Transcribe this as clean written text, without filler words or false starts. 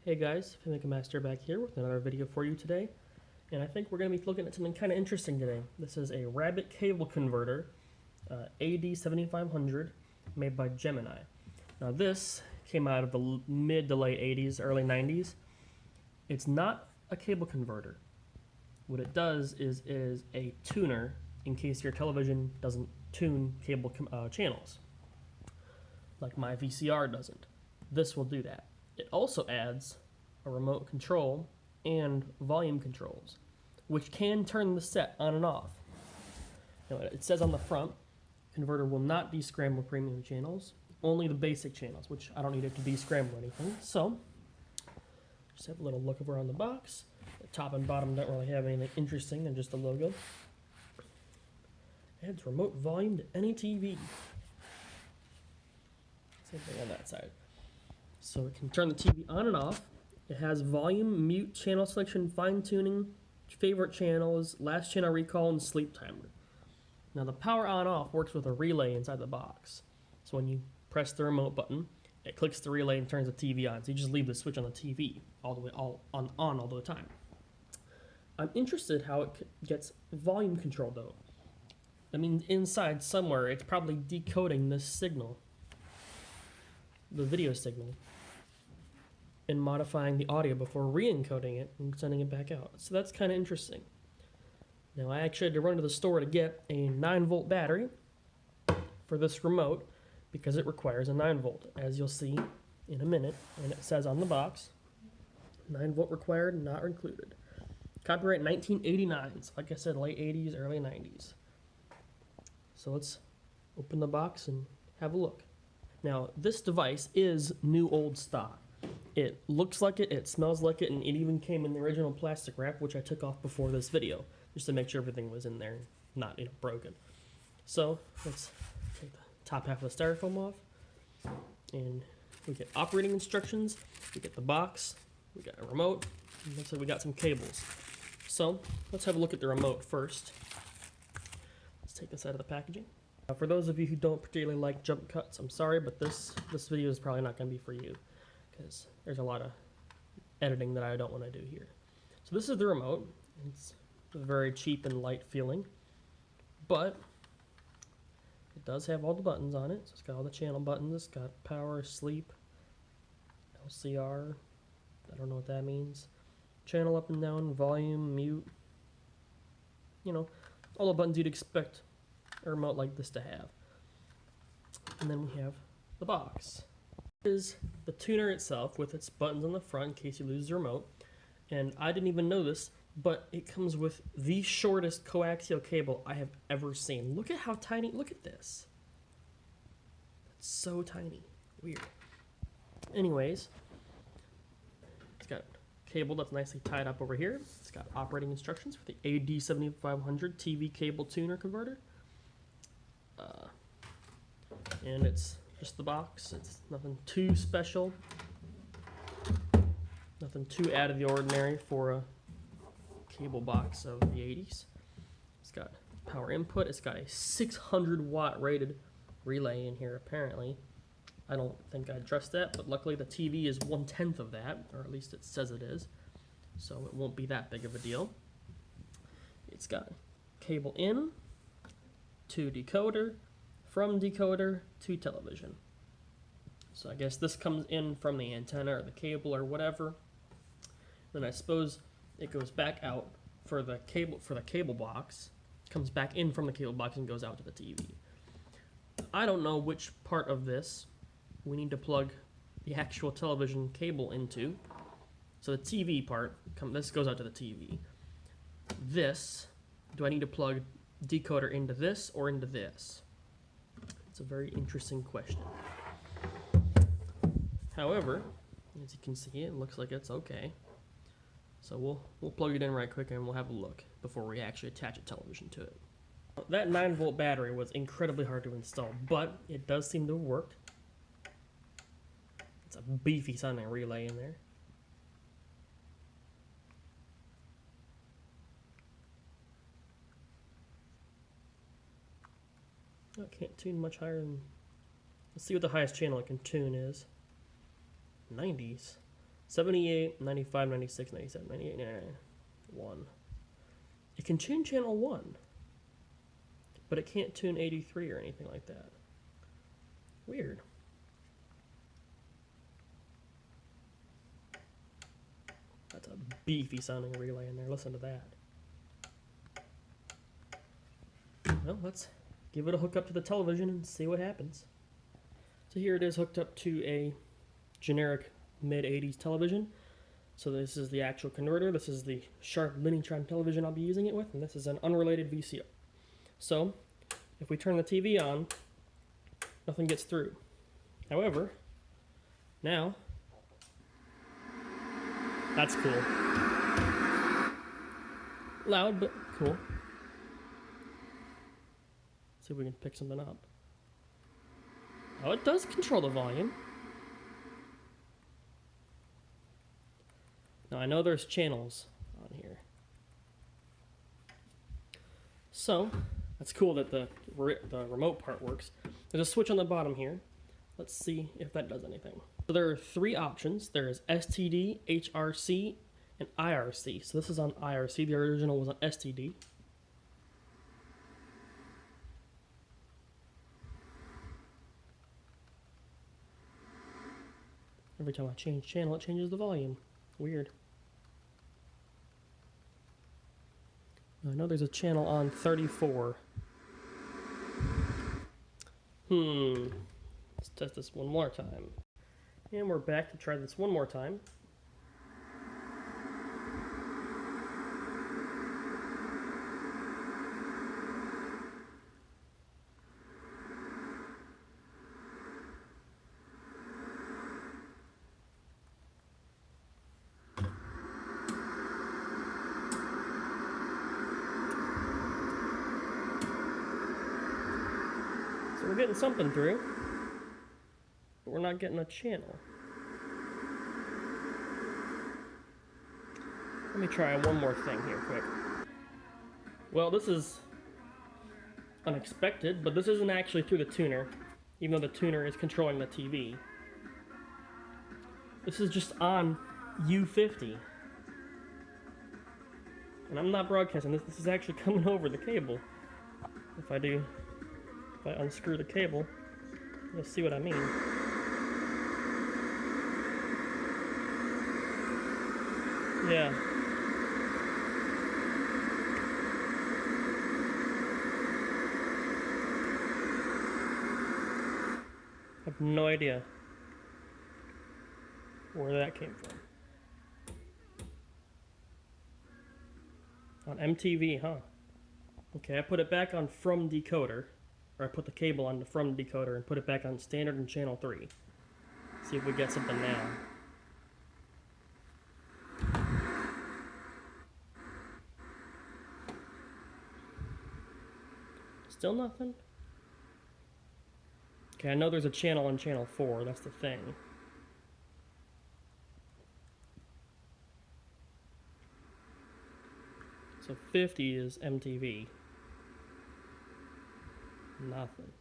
Hey guys, Filmmaker Master back here with another video for you today, and I think we're going to be looking at something kind of interesting today. This is a Rabbit cable converter, AD7500, made by Gemini. Now this came out of the mid to late 80s, early 90s. It's not a cable converter. What it does is a tuner in case your television doesn't tune cable channels, like my VCR doesn't. This will do that. It also adds a remote control and volume controls, which can turn the set on and off. Now, it says on the front, converter will not descramble premium channels, only the basic channels, which I don't need it to descramble anything. So, just have a little look over on the box. The top and bottom don't really have anything interesting, they're just a logo. Adds remote volume to any TV. Same thing on that side. So it can turn the TV on and off. It has volume, mute, channel selection, fine tuning, favorite channels, last channel recall, and sleep timer. Now the power on off works with a relay inside the box. So when you press the remote button, it clicks the relay and turns the TV on. So you just leave the switch on the TV all the way on all the time. I'm interested how it gets volume control though. I mean, inside somewhere it's probably decoding this signal, the video signal, and modifying the audio before re-encoding it and sending it back out. So that's kind of interesting. Now I actually had to run to the store to get a 9-volt battery for this remote because it requires a 9-volt, as you'll see in a minute, and it says on the box, 9-volt required, not included. Copyright 1989, so like I said, late 80s, early 90s. So let's open the box and have a look. Now this device is new old stock. It looks like it smells like it, and it even came in the original plastic wrap, which I took off before this video, just to make sure everything was in there, not broken. So let's take the top half of the styrofoam off, and we get operating instructions, we get the box, we got a remote, and looks like we got some cables. So let's have a look at the remote first. Let's take this out of the packaging. Now, for those of you who don't particularly like jump cuts, I'm sorry, but this video is probably not going to be for you, because there's a lot of editing that I don't want to do here. So this is the remote. It's very cheap and light feeling, but it does have all the buttons on it. So it's got all the channel buttons. It's got power, sleep, LCR, I don't know what that means, channel up and down, volume, mute, you know, all the buttons you'd expect a remote like this to have. And then we have the box. Is the tuner itself with its buttons on the front in case you lose the remote. And I didn't even know this, but it comes with the shortest coaxial cable I have ever seen. Look at how tiny, look at this. It's so tiny, weird. Anyways, it's got cable that's nicely tied up over here. It's got operating instructions for the AD7500 TV cable tuner converter. And it's just the box. It's nothing too special, nothing too out of the ordinary for a cable box of the 80s. It's got power input. It's got a 600-watt rated relay in here apparently. I don't think I'd trust that, but luckily the TV is 1/10 of that, or at least it says it is, so it won't be that big of a deal. It's got cable in to decoder, from decoder to television. So I guess this comes in from the antenna or the cable or whatever. Then I suppose it goes back out for the cable box, comes back in from the cable box and goes out to the TV. I don't know which part of this we need to plug the actual television cable into. So the TV part, this goes out to the TV. This, do I need to plug decoder into this or into this? It's a very interesting question. However, as you can see, it looks like it's okay. So we'll plug it in right quick and we'll have a look before we actually attach a television to it. That 9-volt battery was incredibly hard to install, but it does seem to have worked. It's a beefy sounding relay in there. I can't tune much higher than, let's see what the highest channel it can tune is. 90s. 78, 95, 96, 97, 98, 99, 1. It can tune channel 1, but it can't tune 83 or anything like that. Weird. That's a beefy sounding relay in there. Listen to that. Well, let's give it a hook up to the television and see what happens. So here it is hooked up to a generic mid-80s television. So this is the actual converter. This is the Sharp Linitron television I'll be using it with, and this is an unrelated VCR. So if we turn the TV on, nothing gets through. However, now, that's cool. Loud, but cool. See if we can pick something up. Oh, it does control the volume. Now, I know there's channels on here. So, that's cool that the remote part works. There's a switch on the bottom here. Let's see if that does anything. So there are 3 options. There is STD, HRC, and IRC. So this is on IRC. The original was on STD. Every time I change channel, it changes the volume. Weird. I know there's a channel on 34. Let's test this one more time. And we're back to try this one more time. So we're getting something through, but we're not getting a channel. Let me try one more thing here quick. Well, this is unexpected, but this isn't actually through the tuner, even though the tuner is controlling the TV. This is just on U50. And I'm not broadcasting this, this is actually coming over the cable. If I unscrew the cable, you'll see what I mean. Yeah. I have no idea where that came from. On MTV, huh? Okay, I put it back on from decoder. Or I put the cable on the from decoder and put it back on standard and channel 3. See if we get something now. Still nothing? Okay, I know there's a channel on channel 4, that's the thing. So 50 is MTV. Nothing.